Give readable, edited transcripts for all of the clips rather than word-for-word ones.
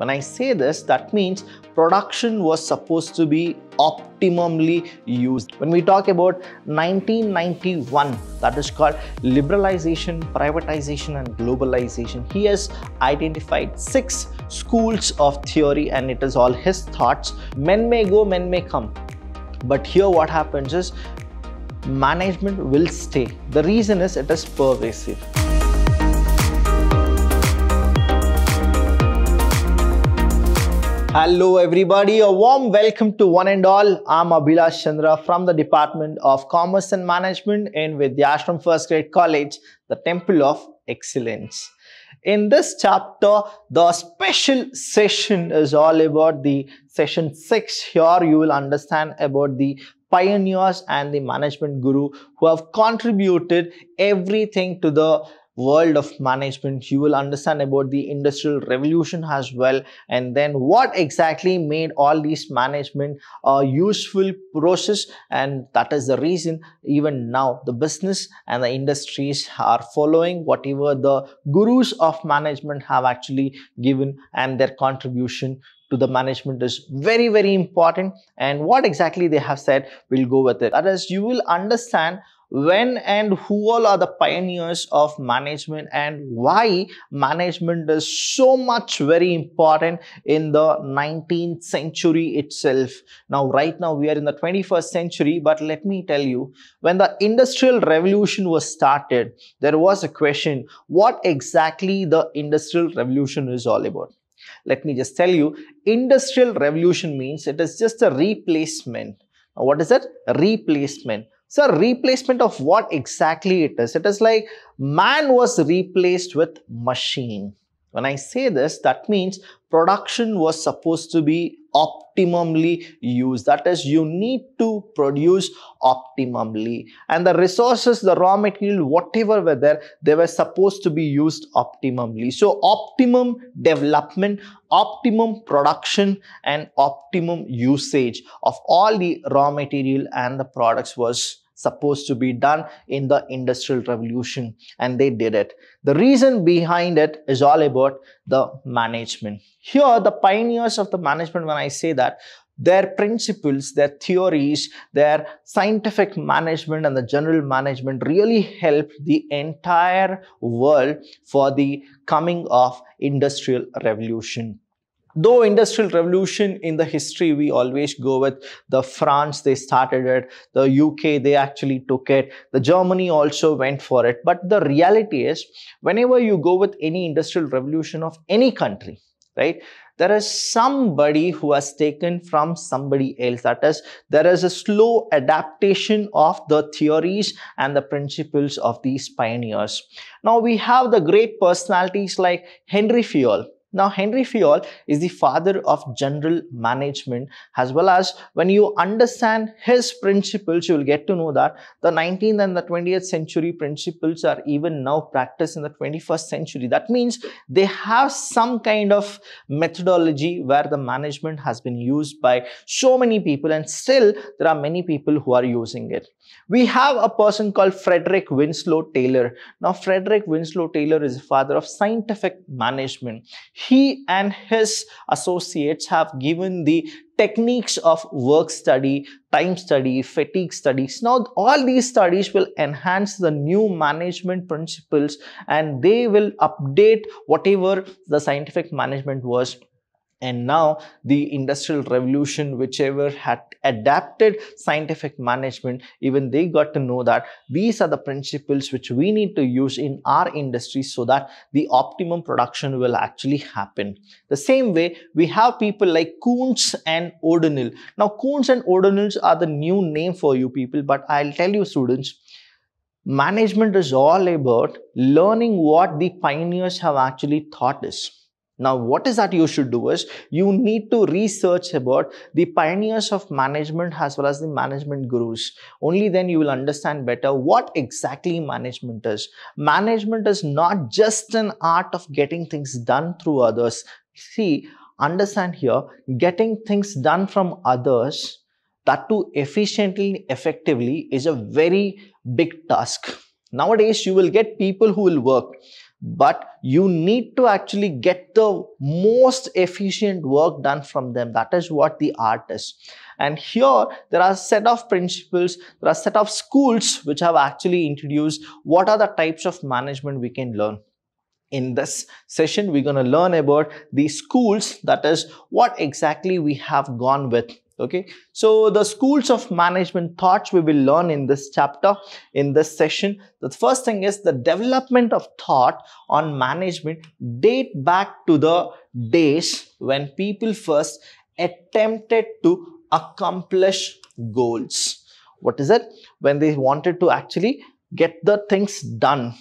When I say this, that means production was supposed to be optimally used. When we talk about 1991, that is called liberalization, privatization and globalization. He has identified 6 schools of theory and it is all his thoughts. Men may go, men may come. But here what happens is management will stay. The reason is it is pervasive. Hello everybody, a warm welcome to one and all. I'm Abhilash Chandra from the Department of Commerce and Management in Vidyashram First Grade College, the Temple of Excellence. In this chapter, the special session is all about the session 6. Here you will understand about the pioneers and the management guru who have contributed everything to the world of management. You will understand about the industrial revolution as well, and then what exactly made all these management a useful process, and that is the reason even now the business and the industries are following whatever the gurus of management have actually given, and their contribution to the management is very, very important. And what exactly they have said, we'll go with it. That is, you will understand when and who all are the pioneers of management and why management is so much very important in the 19th century itself. Now, right now we are in the 21st century, but let me tell you, when the industrial revolution was started, there was a question, what exactly the industrial revolution is all about? Let me just tell you, industrial revolution means it is just a replacement. Now, what is it? A replacement. So, a replacement of what exactly it is? It is like man was replaced with machine. When I say this, that means production was supposed to be optimally used. That is, you need to produce optimally. And the resources, the raw material, whatever were there, they were supposed to be used optimally. So, optimum development, optimum production and optimum usage of all the raw material and the products was supposed to be done in the industrial revolution, and they did it. The reason behind it is all about the management. Here, the pioneers of the management, when I say that, their principles, their theories, their scientific management and the general management really helped the entire world for the coming of industrial revolution. Though industrial revolution in the history, we always go with the France, they started it, the UK, they actually took it, the Germany also went for it. But the reality is, whenever you go with any industrial revolution of any country, right, there is somebody who has taken from somebody else. That is, there is a slow adaptation of the theories and the principles of these pioneers. Now, we have the great personalities like Henry Fayol. Now, Henry Fayol is the father of general management, as well as when you understand his principles, you will get to know that the 19th and the 20th century principles are even now practiced in the 21st century. That means they have some kind of methodology where the management has been used by so many people, and still there are many people who are using it. We have a person called Frederick Winslow Taylor. Now, Frederick Winslow Taylor is the father of scientific management. He and his associates have given the techniques of work study, time study, fatigue studies. Now, all these studies will enhance the new management principles and they will update whatever the scientific management was. And now the industrial revolution, whichever had adapted scientific management, even they got to know that these are the principles which we need to use in our industry so that the optimum production will actually happen. The same way, we have people like Kuntz and O'Donnell. Now, Kuntz and O'Donnell are the new name for you people, but I'll tell you students, management is all about learning what the pioneers have actually taught us. Now, what is that you should do is, you need to research about the pioneers of management as well as the management gurus. Only then you will understand better what exactly management is. Management is not just an art of getting things done through others. See, understand here, getting things done from others, that too efficiently, effectively, is a very big task. Nowadays, you will get people who will work. but you need to actually get the most efficient work done from them. That is what the art is. And here there are a set of principles, there are a set of schools which have actually introduced what are the types of management we can learn. In this session, we're going to learn about the schools, that is what exactly we have gone with. Okay, so the schools of management thoughts we will learn in this chapter, in this session. The first thing is the development of thought on management date back to the days when people first attempted to accomplish goals. What is it? When they wanted to actually get the things done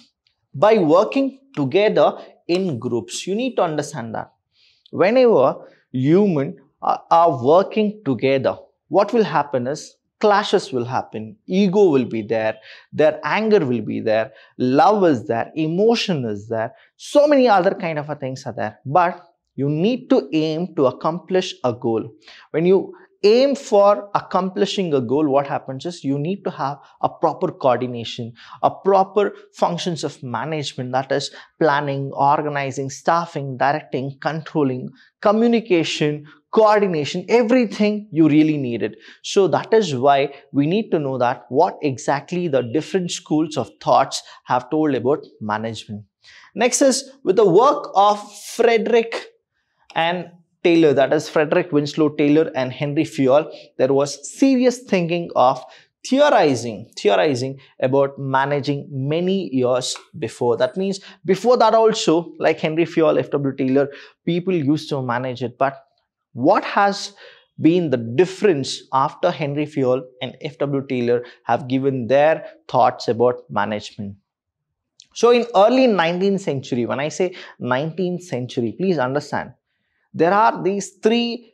by working together in groups. You need to understand that whenever humans are working together, what will happen is clashes will happen, ego will be there, their anger will be there, love is there, emotion is there, so many other kind of things are there. But you need to aim to accomplish a goal. When you aim for accomplishing a goal, what happens is you need to have a proper coordination, a proper functions of management, that is planning, organizing, staffing, directing, controlling, communication, coordination, everything you really needed. So that is why we need to know that what exactly the different schools of thoughts have told about management. Next is with the work of Frederick and Taylor, that is Frederick Winslow Taylor and Henry Fayol, there was serious thinking of theorizing about managing many years before. That means before that also, like Henry Fayol, F.W. Taylor, people used to manage it. But what has been the difference after Henry Fayol and F.W. Taylor have given their thoughts about management? So in early 19th century, when I say 19th century, please understand, there are these three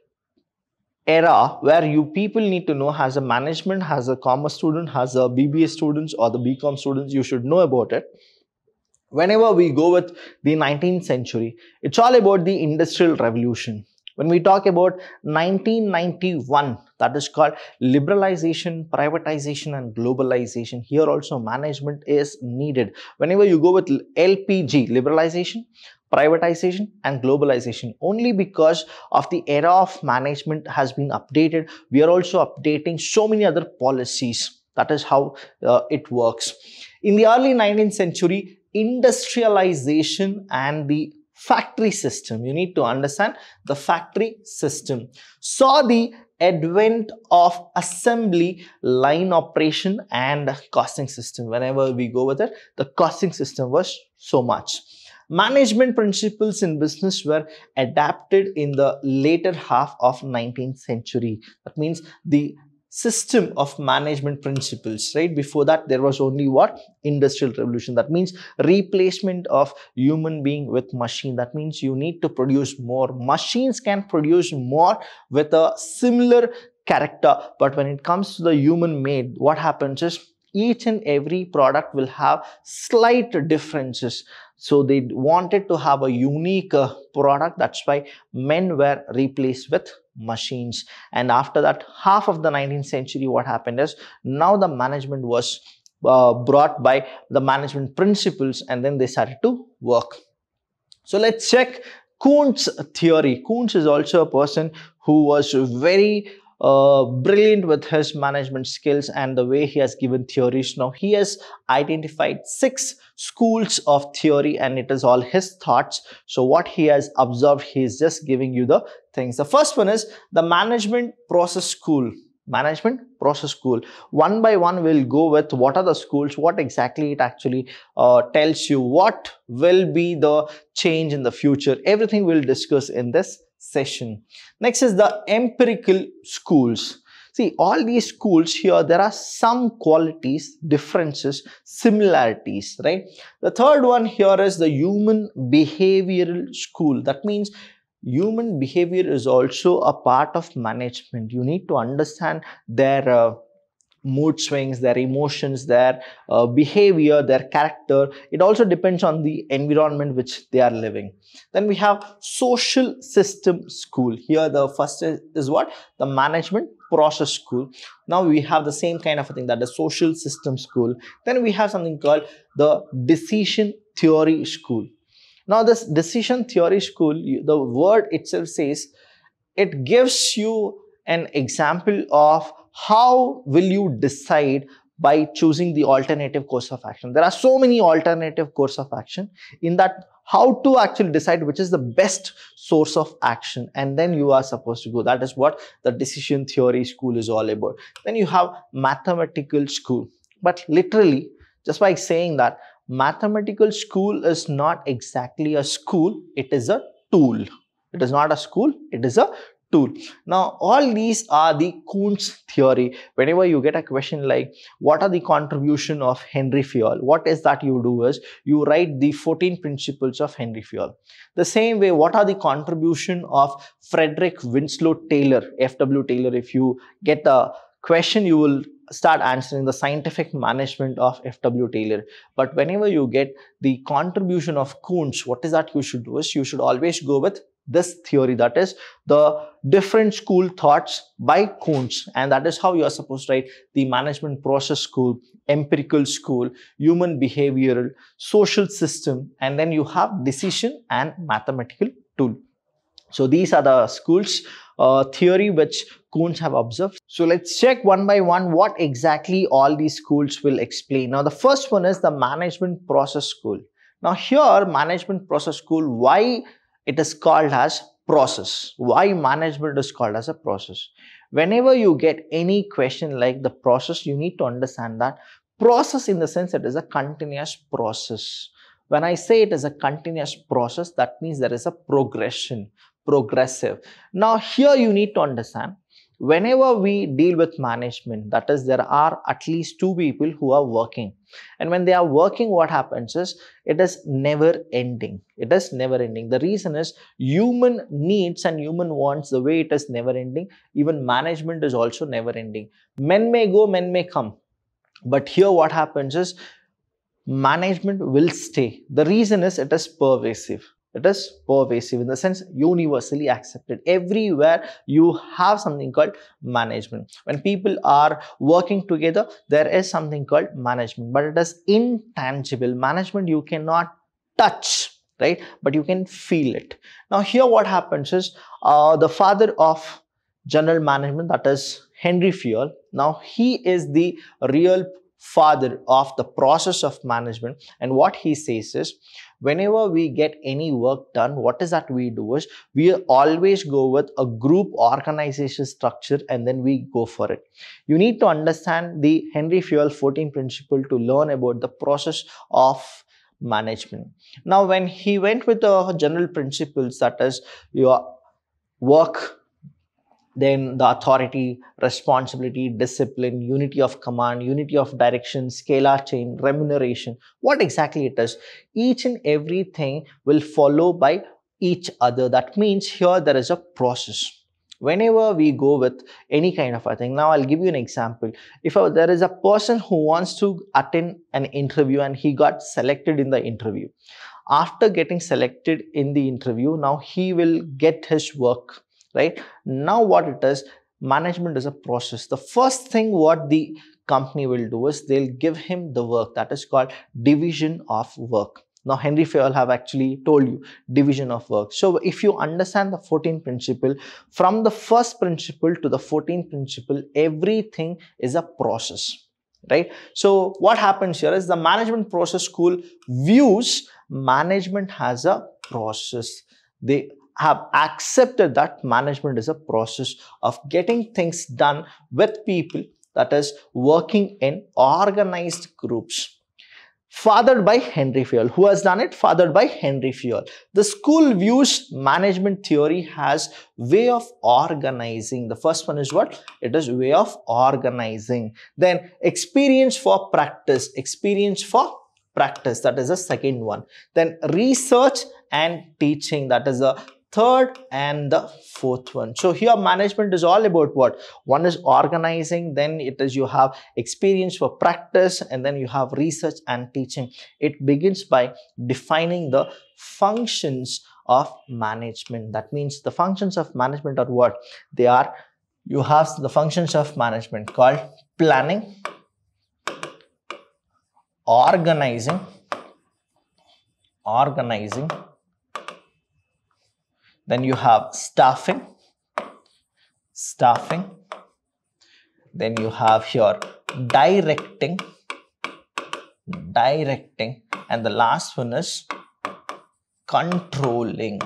era where you people need to know as a management, as a commerce student, as a BBA students or the BCom students, you should know about it. Whenever we go with the 19th century, it's all about the Industrial Revolution. When we talk about 1991, that is called liberalization, privatization and globalization. Here also management is needed. Whenever you go with LPG, liberalization, privatization and globalization, only because of the era of management has been updated, we are also updating so many other policies. That is how it works. In the early 19th century, industrialization and the factory system, you need to understand the factory system, saw the advent of assembly line operation and costing system. Whenever we go with it, the costing system was so much. Management principles in business were adapted in the later half of 19th century. That means the system of management principles, right? Before that, there was only what? Industrial Revolution. That means replacement of human being with machine. That means you need to produce more. Machines can produce more with a similar character. But when it comes to the human made, what happens is each and every product will have slight differences. So they wanted to have a unique product. That's why men were replaced with machines. And after that, half of the 19th century, what happened is now the management was brought by the management principles, and then they started to work. So let's check Kuhn's theory. Kuhn is also a person who was very brilliant with his management skills and the way he has given theories. Now he has identified 6 schools of theory and it is all his thoughts. So what he has observed, he is just giving you the things. The first one is the management process school. Management process school. One by one we'll go with what are the schools, what exactly it actually tells you, what will be the change in the future. Everything we'll discuss in this session. Next is the empirical schools. See, all these schools here, there are some qualities, differences, similarities, right? The third one here is the human behavioral school. That means human behavior is also a part of management. You need to understand their mood swings, their emotions, their behavior, their character. It also depends on the environment which they are living. Then we have social system school. Here the first is what? The management process school. Now we have the same kind of a thing, that the social system school. Then we have something called the decision theory school. Now this decision theory school, the word itself says, it gives you an example of how will you decide by choosing the alternative course of action. There are so many alternative course of action. In that, how to actually decide which is the best source of action, and then you are supposed to go. That is what the decision theory school is all about. Then you have mathematical school, but literally just by saying that, mathematical school is not exactly a school, it is a tool. It is not a school, it is a tool. Now all these are the Kuhn's theory. Whenever you get a question like what are the contribution of Henry Fayol, what is that you do is you write the 14 principles of Henry Fayol. The same way, what are the contribution of Frederick Winslow Taylor, F.W. Taylor? If you get a question, you will start answering the scientific management of F.W. Taylor. But whenever you get the contribution of Kuhn's, what is that you should do is you should always go with this theory, that is the different school thoughts by Kuhn's, and that is how you are supposed to write the management process school, empirical school, human behavioral, social system, and then you have decision and mathematical tool. So these are the schools theory which Kuhn's have observed. So let's check one by one what exactly all these schools will explain. Now the first one is the management process school. Now here, management process school, why it is called as process? Why management is called as a process? Whenever you get any question like the process, you need to understand that process in the sense it is a continuous process. When I say it is a continuous process, that means there is a progression, progressive. Now here you need to understand, whenever we deal with management, that is there are at least two people who are working, and when they are working, what happens is it is never ending. It is never ending. The reason is human needs and human wants, the way it is never ending, even management is also never ending. Men may go, men may come, but here what happens is management will stay. The reason is it is pervasive. It is pervasive in the sense universally accepted. Everywhere you have something called management. When people are working together, there is something called management, but it is intangible. Management you cannot touch, right? But you can feel it. Now here what happens is the father of general management, that is Henry Fayol. Now he is the real father of the process of management, and what he says is, whenever we get any work done, what is that we do is we always go with a group organization structure, and then we go for it. You need to understand the Henry Fayol 14 principle to learn about the process of management. Now when he went with the general principles, that is your work, then the authority, responsibility, discipline, unity of command, unity of direction, scalar chain, remuneration, what exactly it is, each and everything will follow by each other. That means here there is a process. Whenever we go with any kind of a thing, now I'll give you an example. If there is a person who wants to attend an interview and he got selected in the interview, after getting selected in the interview, now he will get his work. Right now, what it is, management is a process. The first thing what the company will do is they'll give him the work, that is called division of work. Now Henry Fayol have actually told you division of work. So if you understand the 14th principle, from the first principle to the 14th principle, everything is a process, right? So what happens here is the management process school views management as a process. They have accepted that management is a process of getting things done with people, that is working in organized groups. Fathered by Henry Fayol. Who has done it? Fathered by Henry Fayol. The school views management theory as way of organizing. The first one is what? It is way of organizing. Then experience for practice. Experience for practice. That is the second one. Then research and teaching. That is the third and the fourth one. So here management is all about what? One is organizing, then it is you have experience for practice, and then you have research and teaching. It begins by defining the functions of management. That means the functions of management are what? They are, you have the functions of management called planning, organizing, Then you have staffing. Then you have here directing, and the last one is controlling.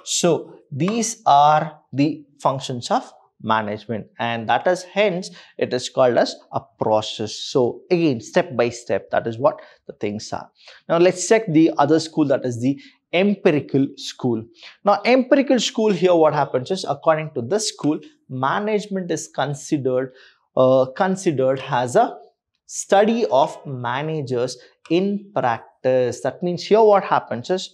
So these are the functions of management, and that is hence it is called as a process. So again, step by step, that is what the things are. Now let's check the other school, that is the empirical school. Now empirical school, here what happens is, according to this school, management is considered as a study of managers in practice. That means here what happens is,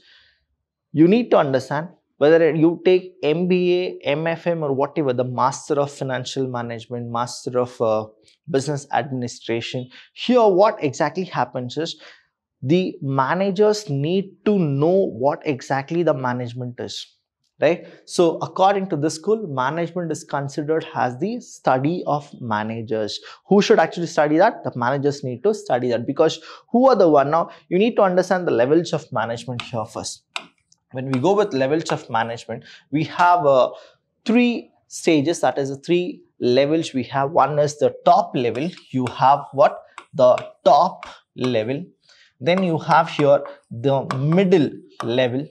you need to understand whether you take MBA, MFM or whatever, the Master of Financial Management, Master of Business Administration. Here what exactly happens is, the managers need to know what exactly the management is, right? So according to this school, management is considered as the study of managers. Who should actually study that? The managers need to study that, because who are the one? Now you need to understand the levels of management here first. When we go with levels of management, we have three stages, that is the three levels we have. One is the top level. You have what? The top level. Then you have here the middle level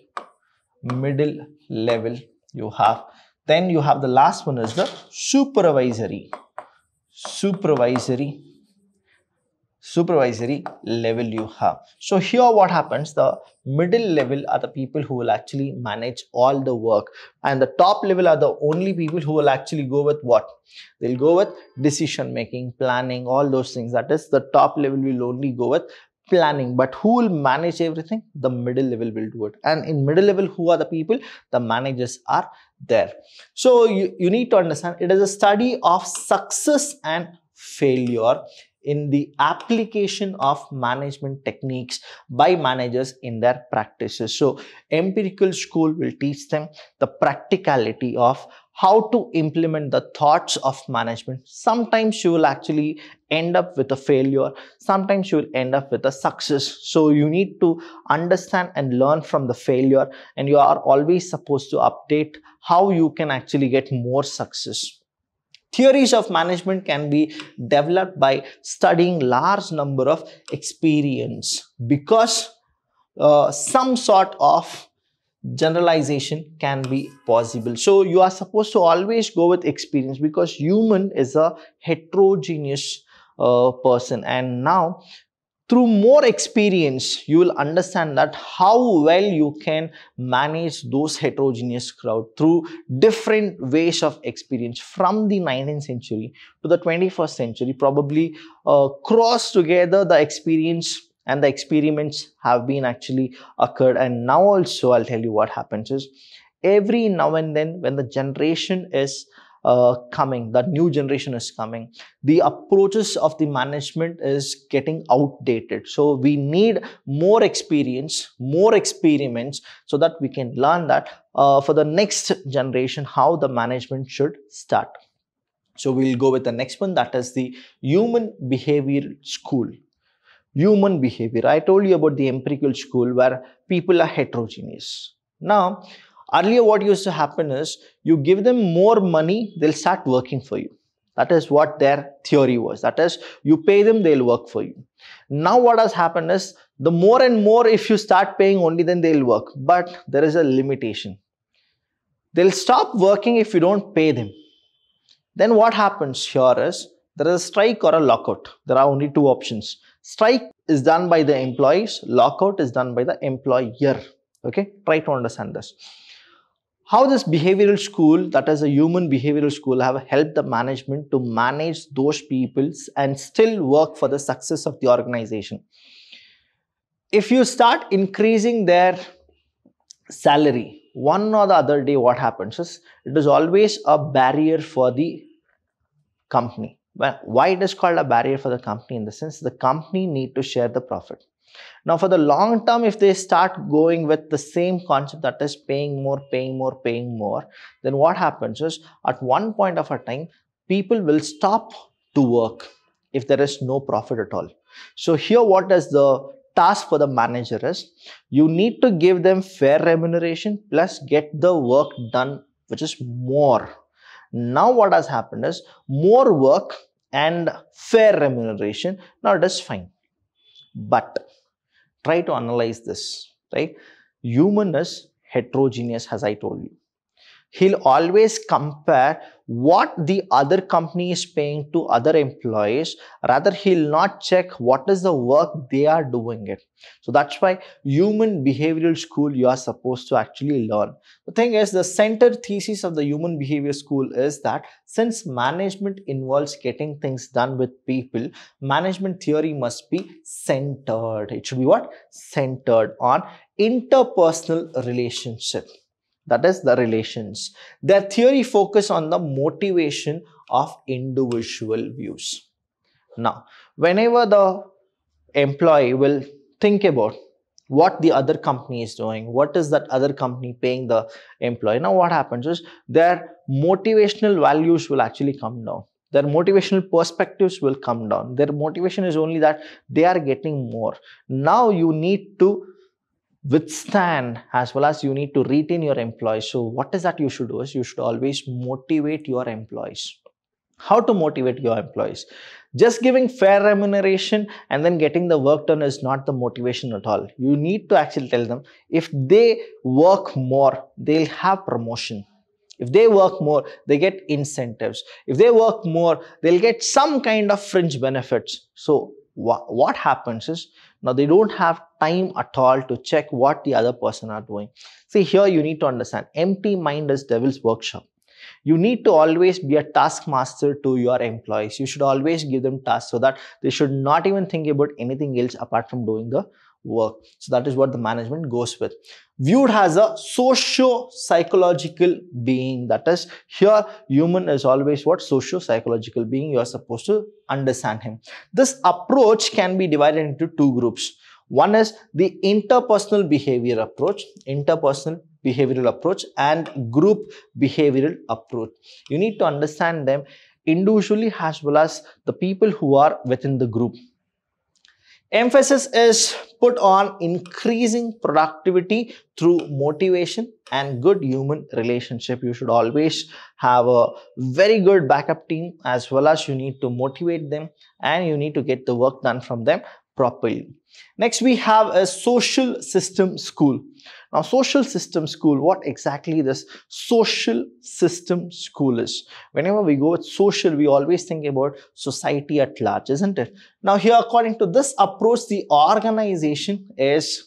you have. Then you have the last one is the supervisory level you have. So here what happens, the middle level are the people who will actually manage all the work, and the top level are the only people who will actually go with what? They'll go with decision making, planning, all those things. That is, the top level will only go with planning, but who will manage everything? The middle level will do it. And in middle level, who are the people? The managers are there. So you need to understand, it is a study of success and failure in the application of management techniques by managers in their practices. So empirical school will teach them the practicality of how to implement the thoughts of management. Sometimes you will actually end up with a failure, sometimes you will end up with a success. So you need to understand and learn from the failure, and you are always supposed to update how you can actually get more success. Theories of management can be developed by studying large number of experience, because some sort of generalization can be possible. So you are supposed to always go with experience, because human is a heterogeneous person, and now through more experience you will understand that how well you can manage those heterogeneous crowd through different ways of experience. From the 19th century to the 21st century, probably cross together the experience and the experiments have been actually occurred. And now also I'll tell you what happens is, every now and then when the generation is coming, the new generation is coming, the approaches of the management is getting outdated. So we need more experience, more experiments, so that we can learn that for the next generation how the management should start. So we'll go with the next one, that is the human behavior school. Human behavior, I told you about the empirical school where people are heterogeneous. Now earlier what used to happen is, you give them more money, they'll start working for you. That is what their theory was. That is, you pay them, they'll work for you. Now what has happened is, the more and more if you start paying only, then they'll work. But there is a limitation. They'll stop working if you don't pay them. Then what happens here is, there is a strike or a lockout. There are only two options. Strike is done by the employees, lockout is done by the employer. Okay, try to understand this. How this behavioral school, that is a human behavioral school, have helped the management to manage those people and still work for the success of the organization. If you start increasing their salary, one or the other day what happens is, it is always a barrier for the company. Well, why it is called a barrier for the company? In the sense, the company need to share the profit. Now for the long term, if they start going with the same concept, that is paying more, then what happens is, at one point of a time, people will stop to work if there is no profit at all. So here what is the task for the manager is you need to give them fair remuneration plus get the work done, which is more. Now what has happened is more work and fair remuneration. Now it is fine. But try to analyze this, right? Human is heterogeneous, as I told you. He'll always compare what the other company is paying to other employees. Rather, he'll not check what is the work they are doing it. So that's why human behavioral school you are supposed to actually learn. The thing is, the center thesis of the human behavior school is that since management involves getting things done with people, management theory must be centered. It should be what? Centered on interpersonal relationship. That is the relations. Their theory focus on the motivation of individual views. Now, whenever the employee will think about what the other company is doing, what is that other company paying the employee, now what happens is their motivational values will actually come down. Their motivational perspectives will come down. Their motivation is only that they are getting more. Now you need to withstand as well as you need to retain your employees. So what is that you should do is you should always motivate your employees. How to motivate your employees? Just giving fair remuneration and then getting the work done is not the motivation at all. You need to actually tell them if they work more, they'll have promotion. If they work more, they get incentives. If they work more, they'll get some kind of fringe benefits. So what happens is now they don't have time at all to check what the other person are doing. See, here you need to understand empty mind is devil's workshop. You need to always be a taskmaster to your employees. You should always give them tasks so that they should not even think about anything else apart from doing the work. So that is what the management goes with. Viewed as a socio-psychological being. That is, here human is always what? Socio-psychological being. You are supposed to understand him. This approach can be divided into two groups. One is the interpersonal behavior approach, and group behavioral approach. You need to understand them individually as well as the people who are within the group. Emphasis is put on increasing productivity through motivation and good human relationship. You should always have a very good backup team as well as you need to motivate them and you need to get the work done from them properly. Next, we have a social system school. Now, social system school, what exactly this social system school is? Whenever we go with social, we always think about society at large, isn't it? Now, here, according to this approach, the organization is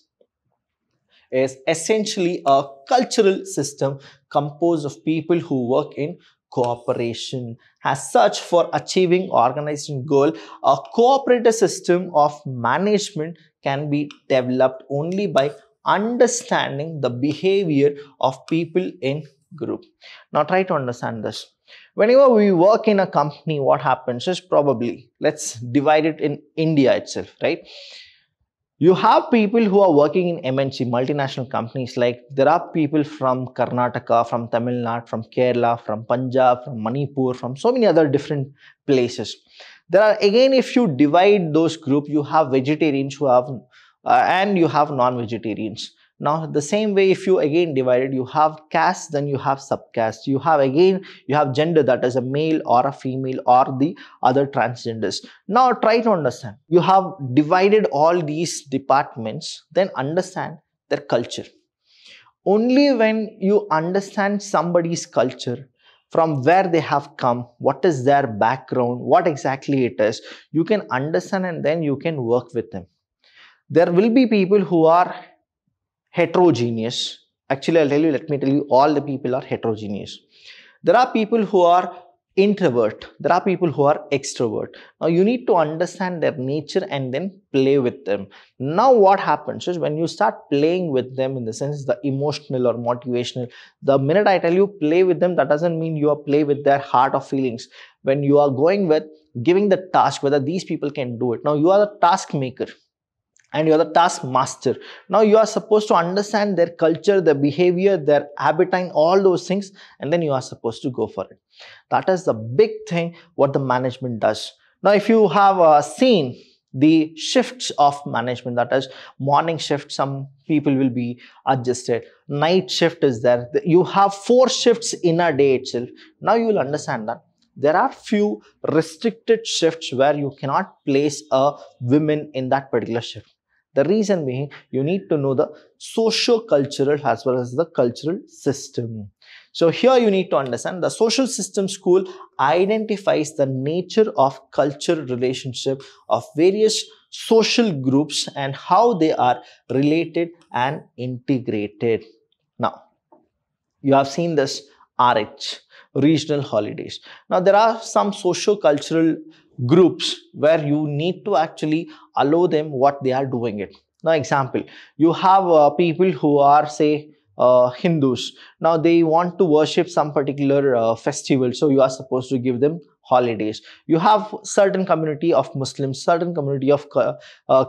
essentially a cultural system composed of people who work in cooperation. As such, for achieving organization goal, a cooperative system of management can be developed only by understanding the behavior of people in group. Now try to understand this. Whenever we work in a company, what happens is probably, let's divide it in India itself, right? You have people who are working in MNC, multinational companies, like there are people from Karnataka, from Tamil Nadu, from Kerala, from Punjab, from Manipur, from so many other different places. There are, again, if you divide those groups, you have vegetarians who have, and you have non-vegetarians. Now, the same way, if you again divide it, you have caste, then you have subcaste. You have gender, that is a male or a female or the other transgenders. Now, try to understand. You have divided all these departments, then understand their culture. Only when you understand somebody's culture, from where they have come, what is their background, what exactly it is, you can understand and then you can work with them. There will be people who are heterogeneous. Actually, let me tell you, all the people are heterogeneous. There are people who are introvert. There are people who are extrovert. Now, you need to understand their nature and then play with them. Now, what happens is when you start playing with them, in the sense the emotional or motivational, the minute I tell you play with them, that doesn't mean you are play with their heart or feelings. When you are going with giving the task, whether these people can do it. Now, you are the task maker and you are the task master. Now you are supposed to understand their culture, their behavior, their appetite, all those things, and then you are supposed to go for it. That is the big thing what the management does. Now, if you have seen the shifts of management, that is morning shift, some people will be adjusted, night shift is there, you have 4 shifts in a day itself. Now you will understand that there are few restricted shifts where you cannot place a women in that particular shift. The reason being, you need to know the socio-cultural as well as the cultural system. So here you need to understand the social system school identifies the nature of cultural relationship of various social groups and how they are related and integrated. Now, you have seen this RH, regional holidays. Now, there are some socio-cultural groups where you need to actually allow them what they are doing it. Now, example, you have people who are, say, Hindus. Now, they want to worship some particular festival, so you are supposed to give them holidays. You have certain community of Muslims, certain community of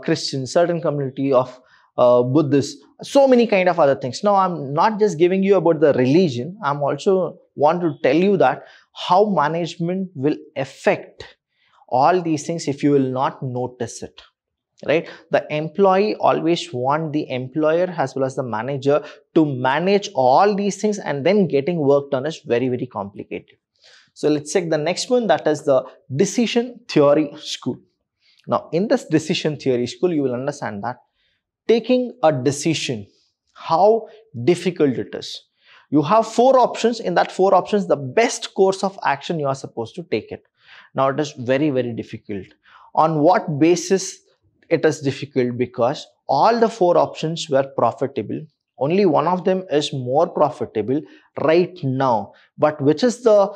Christians, certain community of Buddhists, so many kind of other things. Now, I'm not just giving you about the religion, I'm also want to tell you that how management will affect all these things if you will not notice it. Right, the employee always want the employer as well as the manager to manage all these things, and then getting work done is very, very complicated. So let's check the next one, that is the decision theory school. Now, in this decision theory school, you will understand that taking a decision, how difficult it is. You have 4 options. In that 4 options, the best course of action you are supposed to take it. Now, it is very, very difficult. On what basis it is difficult? Because all the 4 options were profitable. Only one of them is more profitable right now. But which is the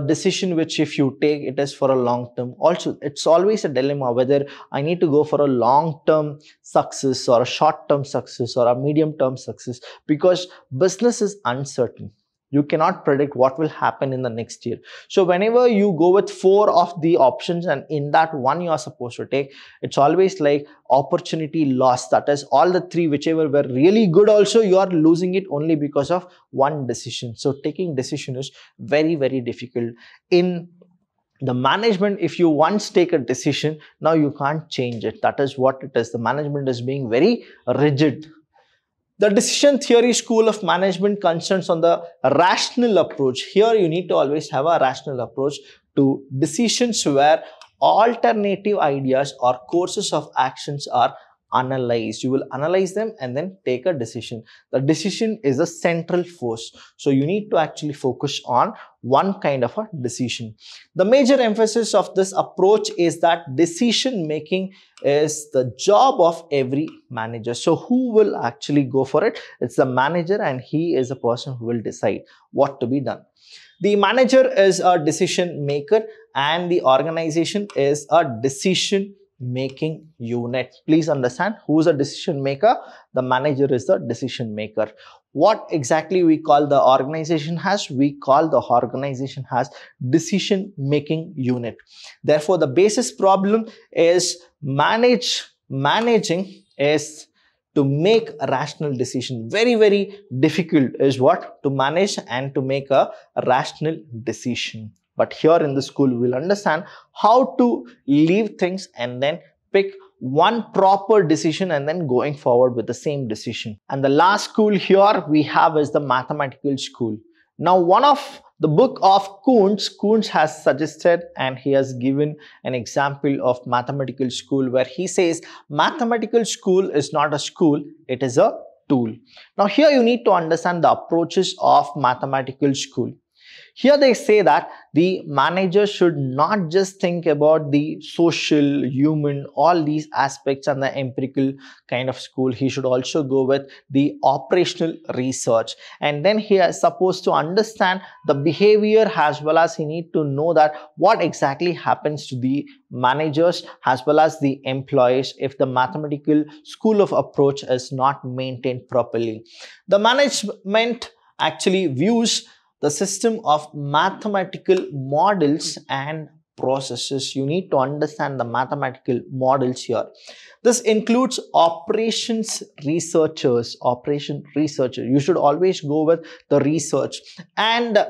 decision which if you take, it is for a long term. Also, it's always a dilemma whether I need to go for a long term success or a short term success or a medium term success, because business is uncertain. You cannot predict what will happen in the next year. So whenever you go with 4 of the options and in that one you are supposed to take, it's always like opportunity loss. That is, all the 3 whichever were really good also, you are losing it only because of one decision. So taking decision is very, very difficult. In the management, if you once take a decision, now you can't change it. That is what it is. The management is being very rigid. The decision theory school of management concerns on the rational approach. Here you need to always have a rational approach to decisions where alternative ideas or courses of actions are analyzed. You will analyze them and then take a decision. The decision is a central force. So you need to actually focus on one kind of a decision. The major emphasis of this approach is that decision making is the job of every manager. So who will actually go for it? It's the manager, and he is the person who will decide what to be done. The manager is a decision maker and the organization is a decision making unit. Please understand, who is a decision maker? The manager is the decision maker. What exactly we call the organization has? We call the organization has decision making unit. Therefore, the basis problem is managing is to make a rational decision. Very, very difficult is what? To manage and to make a rational decision. But here in the school, we'll understand how to leave things and then pick one proper decision and then going forward with the same decision. And the last school here we have is the mathematical school. Now, one of the book of Kuntz has suggested and he has given an example of mathematical school where he says mathematical school is not a school, it is a tool. Now, here you need to understand the approaches of mathematical school. Here they say that the manager should not just think about the social, human, all these aspects and the empirical kind of school. He should also go with the operational research. And then he is supposed to understand the behavior as well as he need to know that what exactly happens to the managers as well as the employees if the mathematical school of approach is not maintained properly. The management actually views the system of mathematical models and processes. You need to understand the mathematical models here. This includes operations researchers. You should always go with the research and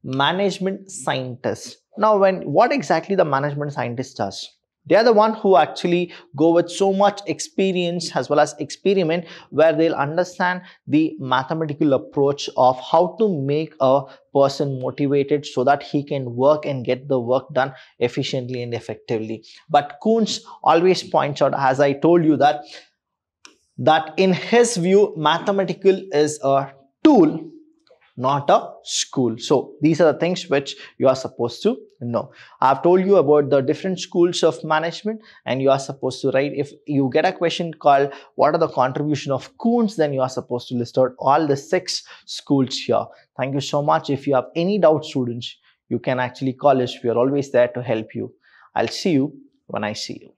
management scientists. Now, what exactly the management scientist does? They are the one who actually go with so much experience as well as experiment, where they'll understand the mathematical approach of how to make a person motivated so that he can work and get the work done efficiently and effectively. But Kuntz always points out, as I told you, that in his view, mathematical is a tool, not a school. So these are the things which you are supposed to know. I've told you about the different schools of management, and you are supposed to write. If you get a question called what are the contribution of Kuntz, then you are supposed to list out all the 6 schools here. Thank you so much. If you have any doubt, students, you can actually call us. We are always there to help you. I'll see you when I see you.